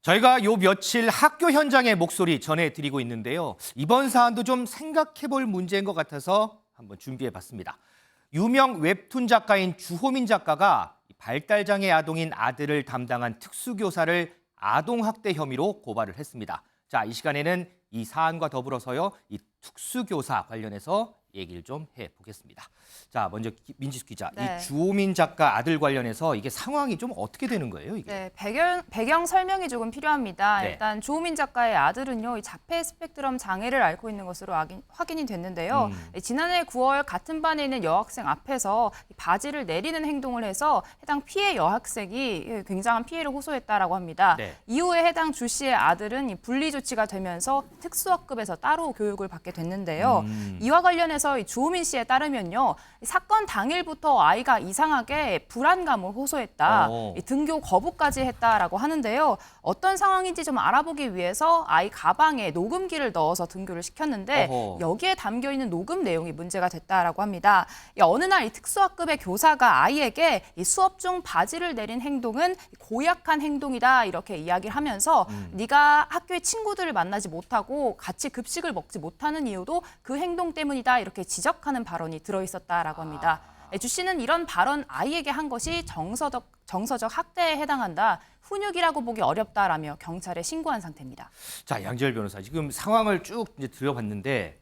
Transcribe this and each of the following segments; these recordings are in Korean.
저희가 요 며칠 학교 현장의 목소리 전해드리고 있는데요. 이번 사안도 좀 생각해볼 문제인 것 같아서 한번 준비해봤습니다. 유명 웹툰 작가인 주호민 작가가 발달장애 아동인 아들을 담당한 특수교사를 아동학대 혐의로 고발을 했습니다. 자, 이 시간에는 이 사안과 더불어서요, 이 특수교사 관련해서 얘기를 좀 해보겠습니다. 자, 먼저 민지숙 기자, 이 주호민 작가 아들 관련해서 이게 상황이 좀 어떻게 되는 거예요, 이게? 네, 배경 설명이 조금 필요합니다. 네. 일단 주호민 작가의 아들은요, 이 자폐 스펙트럼 장애를 앓고 있는 것으로 확인이 됐는데요. 지난해 9월 같은 반에 있는 여학생 앞에서 바지를 내리는 행동을 해서 해당 피해 여학생이 굉장한 피해를 호소했다라고 합니다. 네. 이후에 해당 주 씨의 아들은 분리 조치가 되면서 특수학급에서 따로 교육을 받게 됐는데요. 이와 관련해서 이 주호민 씨에 따르면요, 사건 당일부터 아이가 이상하게 불안감을 호소했다, 등교 거부까지 했다라고 하는데요. 어떤 상황인지 좀 알아보기 위해서 아이 가방에 녹음기를 넣어서 등교를 시켰는데 여기에 담겨 있는 녹음 내용이 문제가 됐다라고 합니다. 어느 날 이 특수학급의 교사가 아이에게 이 수업 중 바지를 내린 행동은 고약한 행동이다 이렇게 이야기를 하면서 네가 학교의 친구들을 만나지 못하고 같이 급식을 먹지 못하는 이유도 그 행동 때문이다 이렇게 지적하는 발언이 들어있었다라고 합니다. 주 씨는 이런 발언 아이에게 한 것이 정서적 학대에 해당한다. 훈육이라고 보기 어렵다라며 경찰에 신고한 상태입니다. 자, 양지열 변호사, 지금 상황을 쭉 이제 들여봤는데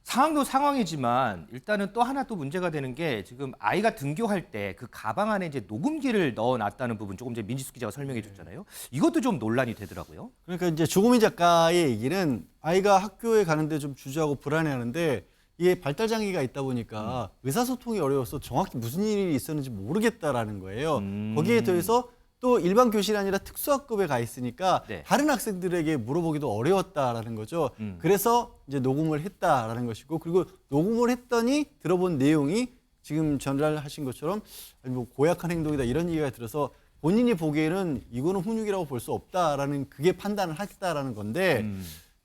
상황도 상황이지만 일단은 또 하나 또 문제가 되는 게 지금 아이가 등교할 때 그 가방 안에 이제 녹음기를 넣어놨다는 부분 조금 전에 민지숙 기자가 설명해 줬잖아요. 이것도 좀 논란이 되더라고요. 그러니까 이제 주호민 작가의 얘기는 아이가 학교에 가는데 좀 주저하고 불안해하는데 이게 발달 장애가 있다 보니까 의사소통이 어려워서 정확히 무슨 일이 있었는지 모르겠다라는 거예요. 거기에 더해서 또 일반 교실이 아니라 특수학급에 가 있으니까 다른 학생들에게 물어보기도 어려웠다라는 거죠. 그래서 이제 녹음을 했다라는 것이고, 그리고 녹음을 했더니 들어본 내용이 지금 전달하신 것처럼 뭐 고약한 행동이다 이런 얘기가 들어서 본인이 보기에는 이거는 훈육이라고 볼 수 없다라는 그게 판단을 했다라는 건데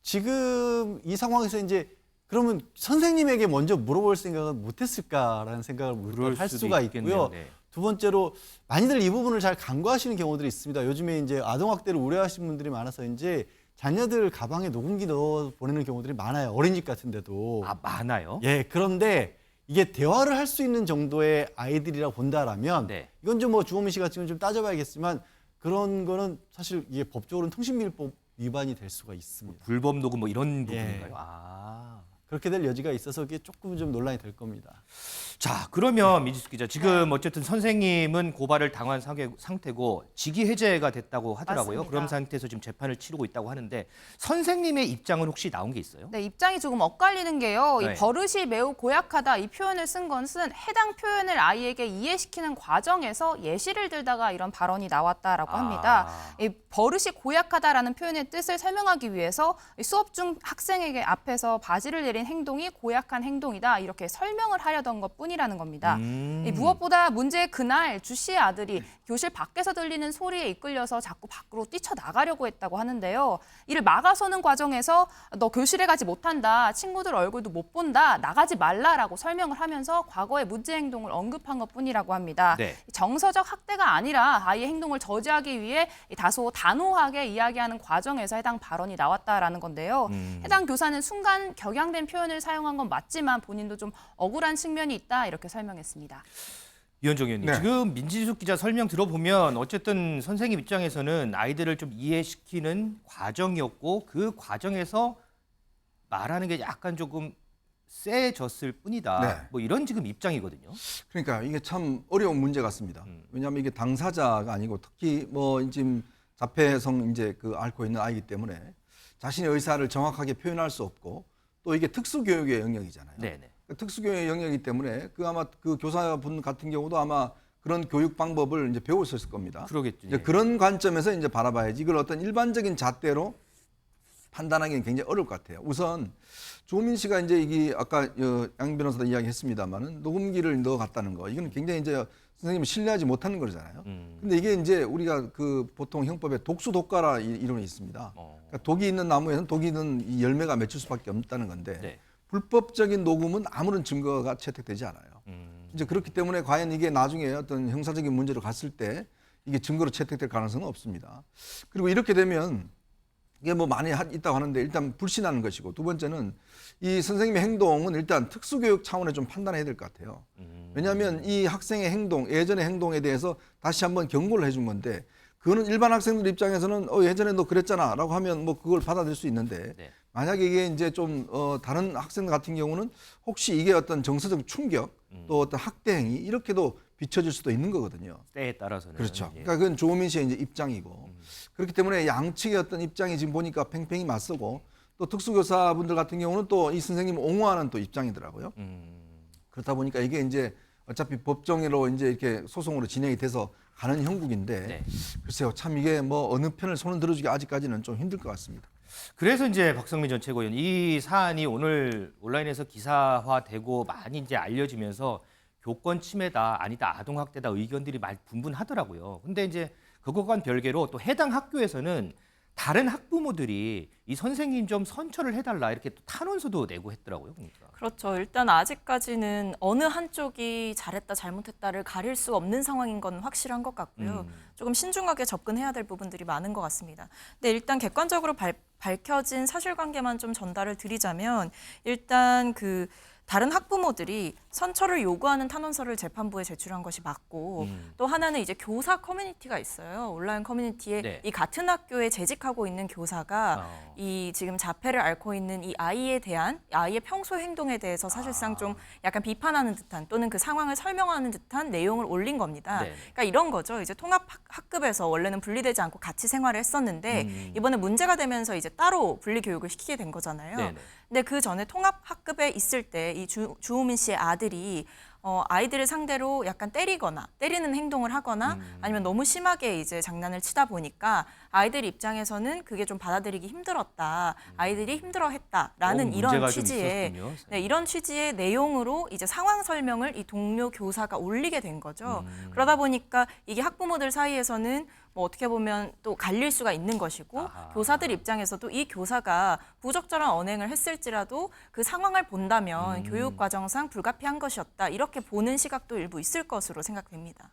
지금 이 상황에서 이제 그러면 선생님에게 먼저 물어볼 생각은 못했을까라는 생각을 할 수가 있고요. 네. 두 번째로 많이들 이 부분을 잘 간과하시는 경우들이 있습니다. 요즘에 이제 아동학대를 우려하시는 분들이 많아서 이제 자녀들 가방에 녹음기 넣어 보내는 경우들이 많아요. 어린이집 같은 데도. 아, 많아요? 예, 그런데 이게 대화를 할 수 있는 정도의 아이들이라고 본다라면 이건 좀 뭐 주호민 씨가 지금 좀 따져봐야겠지만 그런 거는 사실 이게 법적으로는 통신비밀법 위반이 될 수가 있습니다. 불법 녹음 뭐 이런 부분인가요? 아. 그렇게 될 여지가 있어서 그게 조금 좀 논란이 될 겁니다. 자, 그러면 민지숙 기자, 지금 어쨌든 선생님은 고발을 당한 상태고 직위 해제가 됐다고 하더라고요. 맞습니다. 그런 상태에서 지금 재판을 치르고 있다고 하는데 선생님의 입장은 혹시 나온 게 있어요? 네, 입장이 조금 엇갈리는 게요. 네. 이 버릇이 매우 고약하다 이 표현을 쓴 것은 해당 표현을 아이에게 이해시키는 과정에서 예시를 들다가 이런 발언이 나왔다라고 합니다. 이 버릇이 고약하다라는 표현의 뜻을 설명하기 위해서 수업 중 학생에게 앞에서 바지를 내린 행동이 고약한 행동이다 이렇게 설명을 하려던 것뿐이라는 겁니다. 이 무엇보다 문제의 그날 주 씨의 아들이 교실 밖에서 들리는 소리에 이끌려서 자꾸 밖으로 뛰쳐나가려고 했다고 하는데요. 이를 막아서는 과정에서 너 교실에 가지 못한다, 친구들 얼굴도 못 본다, 나가지 말라라고 설명을 하면서 과거의 문제 행동을 언급한 것뿐이라고 합니다. 네. 정서적 학대가 아니라 아이의 행동을 저지하기 위해 다소 단호하게 이야기하는 과정에서 해당 발언이 나왔다라는 건데요. 해당 교사는 순간 격양된 표현을 사용한 건 맞지만 본인도 좀 억울한 측면이 있다 이렇게 설명했습니다. 이현정 의원님, 지금 민지숙 기자 설명 들어보면 어쨌든 선생님 입장에서는 아이들을 좀 이해시키는 과정이었고 그 과정에서 말하는 게 약간 조금 세졌을 뿐이다. 뭐 이런 지금 입장이거든요. 그러니까 이게 참 어려운 문제 같습니다. 왜냐하면 이게 당사자가 아니고 특히 뭐 지금 자폐성 이제 그 앓고 있는 아이기 때문에 자신의 의사를 정확하게 표현할 수 없고 또 이게 특수교육의 영역이잖아요. 네네. 특수교육의 영역이기 때문에 그 아마 그 교사분 같은 경우도 아마 그런 교육 방법을 이제 배웠을 겁니다. 그러겠죠. 이제 그런 관점에서 이제 바라봐야지 이걸 어떤 일반적인 잣대로 판단하기는 굉장히 어려울 것 같아요. 우선 주호민 씨가 이제 이게 아까 양 변호사도 이야기했습니다만은 녹음기를 넣어갔다는 거 이거는 굉장히 이제 선생님을 신뢰하지 못하는 거잖아요. 근데 이게 이제 우리가 그 보통 형법에 독수 독가라 이론이 있습니다. 그러니까 독이 있는 나무에는 독이 있는 이 열매가 맺힐 수밖에 없다는 건데 불법적인 녹음은 아무런 증거가 채택되지 않아요. 이제 그렇기 때문에 과연 이게 나중에 어떤 형사적인 문제로 갔을 때 이게 증거로 채택될 가능성은 없습니다. 그리고 이렇게 되면 이게 뭐 많이 있다고 하는데 일단 불신하는 것이고, 두 번째는 이 선생님의 행동은 일단 특수교육 차원에 좀 판단해야 될 것 같아요. 왜냐하면 이 학생의 행동, 예전의 행동에 대해서 다시 한번 경고를 해준 건데, 그거는 일반 학생들 입장에서는 예전에 너 그랬잖아 라고 하면 뭐 그걸 받아들일 수 있는데, 네. 만약에 이게 이제 좀 다른 학생들 같은 경우는 혹시 이게 어떤 정서적 충격 또 어떤 학대 행위 이렇게도 비춰질 수도 있는 거거든요. 때에 따라서는. 그렇죠. 예. 그러니까 그건 조민 씨의 이제 입장이고, 그렇기 때문에 양측의 어떤 입장이 지금 보니까 팽팽히 맞서고, 또 특수교사분들 같은 경우는 또 이 선생님을 옹호하는 또 입장이더라고요. 그렇다 보니까 이게 이제 어차피 법정으로 이제 이렇게 소송으로 진행이 돼서 가는 형국인데, 네. 글쎄요, 참 이게 뭐 어느 편을 손을 들어주기 아직까지는 좀 힘들 것 같습니다. 그래서 이제 박성민 전 최고위원 이 사안이 오늘 온라인에서 기사화되고 많이 이제 알려지면서 교권 침해다, 아니다, 아동 학대다 의견들이 많이 분분하더라고요. 근데 이제 그것과는 별개로 또 해당 학교에서는 다른 학부모들이 이 선생님 좀 선처를 해달라 이렇게 또 탄원서도 내고 했더라고요. 그러니까. 그렇죠. 일단 아직까지는 어느 한쪽이 잘했다 잘못했다를 가릴 수 없는 상황인 건 확실한 것 같고요. 조금 신중하게 접근해야 될 부분들이 많은 것 같습니다. 근데 일단 객관적으로 밝혀진 사실관계만 좀 전달을 드리자면, 일단 다른 학부모들이 선처를 요구하는 탄원서를 재판부에 제출한 것이 맞고, 또 하나는 이제 교사 커뮤니티가 있어요. 온라인 커뮤니티에 네. 이 같은 학교에 재직하고 있는 교사가 이 지금 자폐를 앓고 있는 이 아이에 대한 아이의 평소 행동에 대해서 사실상 좀 약간 비판하는 듯한, 또는 그 상황을 설명하는 듯한 내용을 올린 겁니다. 네. 그러니까 이런 거죠. 이제 통합 학급에서 원래는 분리되지 않고 같이 생활을 했었는데 이번에 문제가 되면서 이제 따로 분리 교육을 시키게 된 거잖아요. 네네. 근데 그 전에 통합 학급에 있을 때 이 주호민 씨의 아들이 아이들을 상대로 약간 때리는 행동을 하거나 아니면 너무 심하게 이제 장난을 치다 보니까 아이들 입장에서는 그게 좀 받아들이기 힘들었다. 아이들이 힘들어했다라는 이런 문제가 좀 취지의 있었군요. 이런 취지의 내용으로 이제 상황 설명을 이 동료 교사가 올리게 된 거죠. 그러다 보니까 이게 학부모들 사이에서는 뭐 어떻게 보면 또 갈릴 수가 있는 것이고, 아하. 교사들 입장에서도 이 교사가 부적절한 언행을 했을지라도 그 상황을 본다면 교육 과정상 불가피한 것이었다, 이렇게 보는 시각도 일부 있을 것으로 생각됩니다.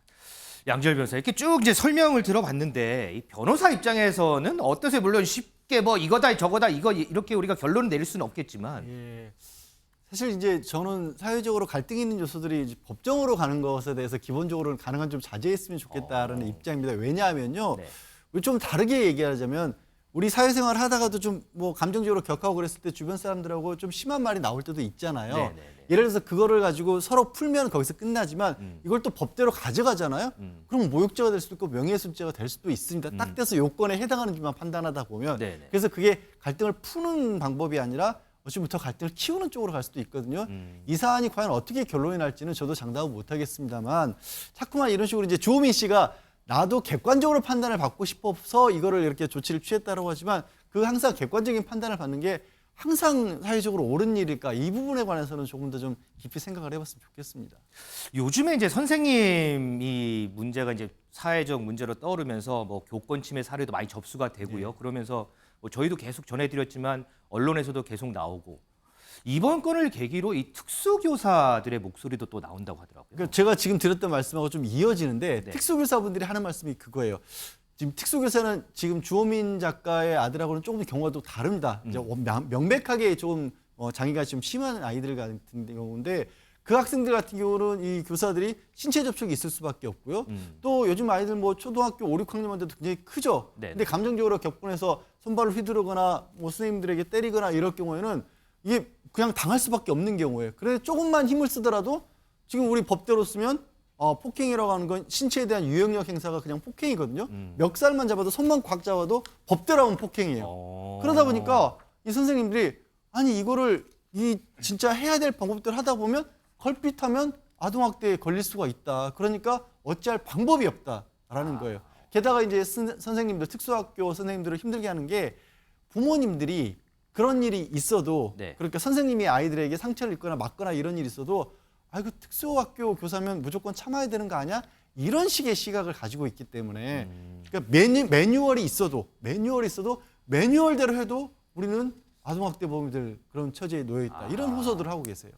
양지열 변호사 이렇게 쭉 이제 설명을 들어봤는데 이 변호사 입장에서는 어떠세요? 물론 쉽게 뭐 이거다 저거다 이거 이렇게 우리가 결론을 내릴 수는 없겠지만. 예. 사실 이제 저는 사회적으로 갈등이 있는 요소들이 이제 법정으로 가는 것에 대해서 기본적으로는 가능한 좀 자제했으면 좋겠다라는 입장입니다. 왜냐하면요, 네. 우리 좀 다르게 얘기하자면 우리 사회생활 하다가도 좀 뭐 감정적으로 격하고 그랬을 때 주변 사람들하고 좀 심한 말이 나올 때도 있잖아요. 네네네. 예를 들어서 그거를 가지고 서로 풀면 거기서 끝나지만 이걸 또 법대로 가져가잖아요. 그럼 모욕죄가 될 수도 있고 명예훼손죄가 될 수도 있습니다. 딱 돼서 요건에 해당하는지만 판단하다 보면. 네네. 그래서 그게 갈등을 푸는 방법이 아니라 어찌부터 갈등을 키우는 쪽으로 갈 수도 있거든요. 이 사안이 과연 어떻게 결론이 날지는 저도 장담은 못하겠습니다만, 자꾸만 이런 식으로 이제 주호민 씨가 나도 객관적으로 판단을 받고 싶어서 이거를 이렇게 조치를 취했다고 하지만, 그 항상 객관적인 판단을 받는 게 항상 사회적으로 옳은 일일까, 이 부분에 관해서는 조금 더 좀 깊이 생각을 해봤으면 좋겠습니다. 요즘에 이제 선생님이 문제가 이제 사회적 문제로 떠오르면서 뭐 교권 침해 사례도 많이 접수가 되고요. 그러면서 뭐 저희도 계속 전해드렸지만 언론에서도 계속 나오고, 이번 건을 계기로 이 특수교사들의 목소리도 또 나온다고 하더라고요. 그러니까 제가 지금 드렸던 말씀하고 좀 이어지는데, 네. 특수교사분들이 하는 말씀이 그거예요. 지금 특수교사는 지금 주호민 작가의 아들하고는 조금 경우가 또 다릅니다. 이제 명백하게 좀 장애가 좀 심한 아이들 같은 경우인데, 그 학생들 같은 경우는 이 교사들이 신체 접촉이 있을 수밖에 없고요. 또 요즘 아이들 뭐 초등학교 5, 6학년만 돼도 굉장히 크죠. 네네. 근데 감정적으로 격분해서 손발을 휘두르거나 뭐 선생님들에게 때리거나 이럴 경우에는 이게 그냥 당할 수밖에 없는 경우예요. 그래서 조금만 힘을 쓰더라도 지금 우리 법대로 쓰면 폭행이라고 하는 건 신체에 대한 유형력 행사가 그냥 폭행이거든요. 멱살만 잡아도, 손만 꽉 잡아도 법대로 하면 폭행이에요. 그러다 보니까 이 선생님들이 아니 이거를 이 진짜 해야 될 방법대로 하다 보면 걸핏하면 아동학대에 걸릴 수가 있다. 그러니까 어찌할 방법이 없다라는 거예요. 게다가 이제 선생님들, 특수학교 선생님들을 힘들게 하는 게 부모님들이 그런 일이 있어도, 네. 그러니까 선생님이 아이들에게 상처를 입거나 맞거나 이런 일이 있어도 아이고 특수학교 교사면 무조건 참아야 되는 거 아니야? 이런 식의 시각을 가지고 있기 때문에 그러니까 매뉴얼이 있어도 매뉴얼대로 해도 우리는 아동학대범들 그런 처지에 놓여 있다. 이런 호소들을 하고 계세요.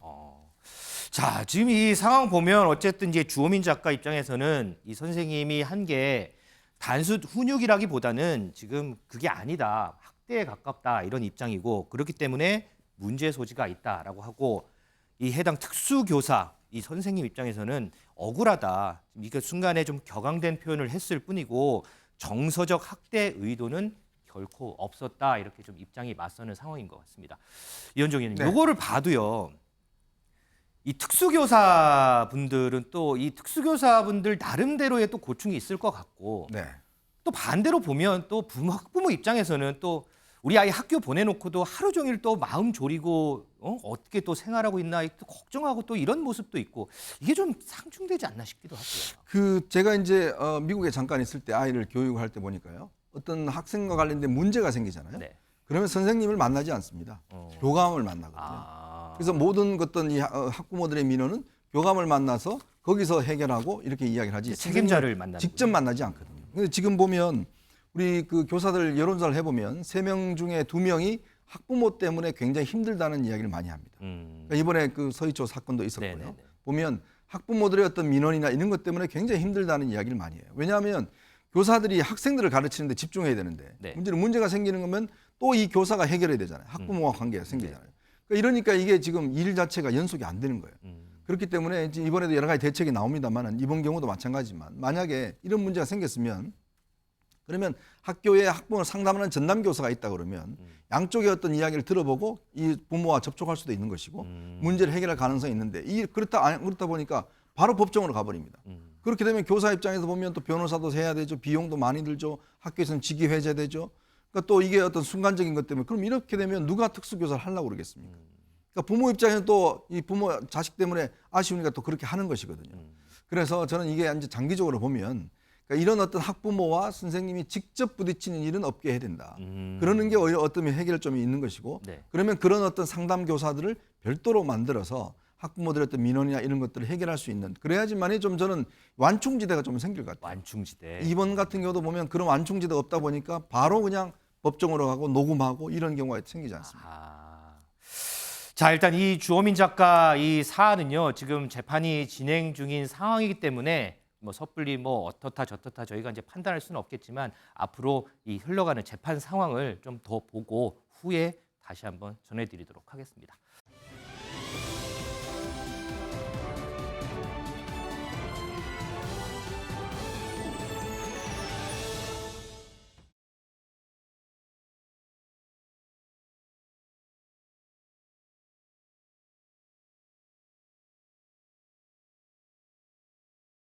자, 지금 이 상황 보면 어쨌든 이제 주호민 작가 입장에서는 이 선생님이 한 게 단순 훈육이라기보다는 지금 그게 아니다. 학대에 가깝다 이런 입장이고 그렇기 때문에 문제 소지가 있다라고 하고 이 해당 특수교사 이 선생님 입장에서는 억울하다. 이게 순간에 좀 격앙된 표현을 했을 뿐이고 정서적 학대 의도는 결코 없었다. 이렇게 좀 입장이 맞서는 상황인 것 같습니다. 이현정 의원님, 네. 요거를 봐도요. 이 특수교사분들은 또 이 특수교사분들 나름대로의 또 고충이 있을 것 같고 네. 또 반대로 보면 또 학부모 입장에서는 또 우리 아이 학교 보내놓고도 하루 종일 또 마음 졸이고 어떻게 또 생활하고 있나 또 걱정하고 또 이런 모습도 있고 이게 좀 상충되지 않나 싶기도 하고요. 그 제가 이제 미국에 잠깐 있을 때 아이를 교육할 때 보니까요. 어떤 학생과 관련된 문제가 생기잖아요. 네. 그러면 선생님을 만나지 않습니다. 교감을 만나거든요. 아. 그래서 모든 어떤 이 학부모들의 민원은 교감을 만나서 거기서 해결하고 이렇게 이야기를 하지. 책임자를 선생님을 만나는 직접 만나지 않거든요. 근데 지금 보면 우리 그 교사들 여론조사를 해보면 3명 중에 2명이 학부모 때문에 굉장히 힘들다는 이야기를 많이 합니다. 그러니까 이번에 그 서희초 사건도 있었고요. 네네네. 보면 학부모들의 어떤 민원이나 이런 것 때문에 굉장히 힘들다는 이야기를 많이 해요. 왜냐하면 교사들이 학생들을 가르치는데 집중해야 되는데 네. 문제가 생기는 거면 또 이 교사가 해결해야 되잖아요. 학부모와 관계가 생기잖아요. 이러니까 이게 지금 일 자체가 연속이 안 되는 거예요. 그렇기 때문에 이제 이번에도 여러 가지 대책이 나옵니다만 이번 경우도 마찬가지지만 만약에 이런 문제가 생겼으면 그러면 학교에 학부모 상담하는 전담 교사가 있다 그러면 양쪽의 어떤 이야기를 들어보고 이 부모와 접촉할 수도 있는 것이고 문제를 해결할 가능성이 있는데 그렇다 보니까 바로 법정으로 가버립니다. 그렇게 되면 교사 입장에서 보면 또 변호사도 해야 되죠. 비용도 많이 들죠. 학교에서는 직위 해제되죠. 그러니까 또 이게 어떤 순간적인 것 때문에 그럼 이렇게 되면 누가 특수교사를 하려고 그러겠습니까? 그러니까 부모 입장에서 또 이 부모 자식 때문에 아쉬우니까 또 그렇게 하는 것이거든요. 그래서 저는 이게 이제 장기적으로 보면 그러니까 이런 어떤 학부모와 선생님이 직접 부딪히는 일은 없게 해야 된다. 그러는 게 오히려 어떤 해결점이 있는 것이고 네. 그러면 그런 어떤 상담 교사들을 별도로 만들어서 학부모들의 어떤 민원이나 이런 것들을 해결할 수 있는 그래야지만이 좀 저는 완충지대가 좀 생길 것 같아요. 완충지대. 이번 같은 경우도 보면 그런 완충지대가 없다 보니까 바로 그냥 법정으로 가고 녹음하고 이런 경우가 생기지 않습니다. 아. 자, 일단 이 주호민 작가 이 사안은요. 지금 재판이 진행 중인 상황이기 때문에 뭐 섣불리 뭐 어떻다 저떻다 저희가 이제 판단할 수는 없겠지만 앞으로 이 흘러가는 재판 상황을 좀 더 보고 후에 다시 한번 전해드리도록 하겠습니다.